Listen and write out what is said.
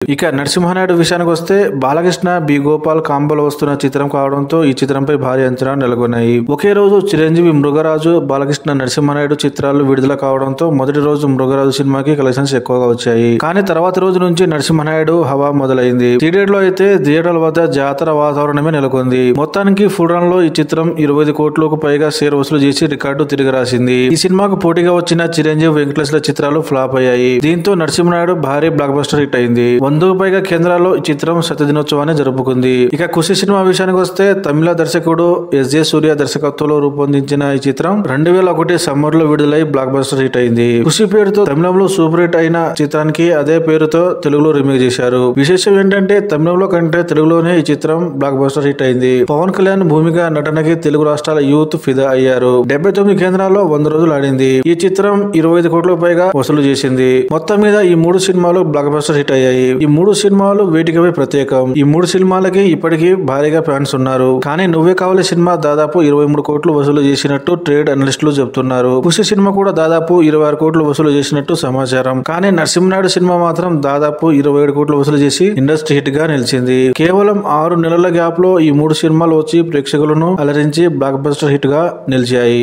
ఇక నరసింహానాయుడు విషయానికి వస్తే బాలకృష్ణ బి గోపాల్ కాంబోలో వస్తున్న చిత్రం కావడంతో ఈ చిత్రంపై భారీ అంచనాలు నెలకొన్నాయి. ఒకే రోజు చిరంజీవి మృగరాజు, బాలకృష్ణ నరసింహానాయుడు చిత్రాలు విడుదల కావడంతో మొదటి రోజు మృగరాజు సినిమాకి కలెక్షన్స్ ఎక్కువగా వచ్చాయి. కానీ తర్వాత రోజు నుంచి నరసింహానాయుడు హవా మొదలైంది. థియేటర్లో అయితే థియేటర్ల వద్ద జాతర వాతావరణమే నెలకొంది. మొత్తానికి ఫుల్ రన్ లో ఈ చిత్రం 25 కోట్లకు పైగా షేర్ వసూలు చేసి రికార్డు తిరిగి రాసింది. ఈ సినిమాకు పోటీగా వచ్చిన చిరంజీవి, వెంకటేశ్వర చిత్రాలు ఫ్లాప్ అయ్యాయి. దీంతో నరసింహానాయుడు భారీ బ్లాక్ బస్టర్ హిట్ అయింది. 100కు పైగా కేంద్రాల్లో ఈ చిత్రం శతదినోత్సవాన్ని జరుపుకుంది. ఇక ఖుషి సినిమా విషయానికి వస్తే తమిళ దర్శకుడు ఎస్.జె. సూర్య దర్శకత్వంలో రూపొందించిన ఈ చిత్రం 2001 సమ్మర్ లో విడుదలై బ్లాక్ బస్టర్ హిట్ అయింది. ఖుషి పేరుతో తమిళంలో సూపర్ హిట్ అయిన చిత్రానికి అదే పేరుతో తెలుగులో రీమేక్ చేశారు. విశేషం ఏంటంటే తమిళంలో కంటే తెలుగులోనే ఈ చిత్రం బ్లాక్ బస్టర్ హిట్ అయింది. పవన్ కళ్యాణ్ భూమిక నటనకి తెలుగు రాష్ట్రాల యూత్ ఫిదా అయ్యారు. 79 కేంద్రాల్లో 100 రోజులు ఆడింది. ఈ చిత్రం 25 కోట్లకు పైగా వసూలు చేసింది. మొత్తం మీద ఈ 3 సినిమాలు బ్లాక్ బస్టర్ హిట్ అయ్యాయి. ఈ 3 సినిమాలు వేటికవే ప్రత్యేకం. ఈ 3 సినిమాలకి ఇప్పటికీ భారీగా ఫ్యాన్స్ ఉన్నారు. కానీ నువ్వే కావాలి సినిమా దాదాపు 23 కోట్లు వసూలు చేసినట్టు ట్రేడ్ అనలిస్టులు చెబుతున్నారు. ఖుషి సినిమా కూడా దాదాపు 26 కోట్లు వసూలు చేసినట్టు సమాచారం. కానీ నరసింహానాయుడు సినిమా మాత్రం దాదాపు 27 కోట్లు వసూలు చేసి ఇండస్ట్రీ హిట్ గా నిలిచింది. కేవలం 6 నెలల గ్యాప్ లో ఈ 3 సినిమాలు వచ్చి ప్రేక్షకులను అలరించి బ్లాక్ బస్టర్ హిట్ గా నిలిచాయి.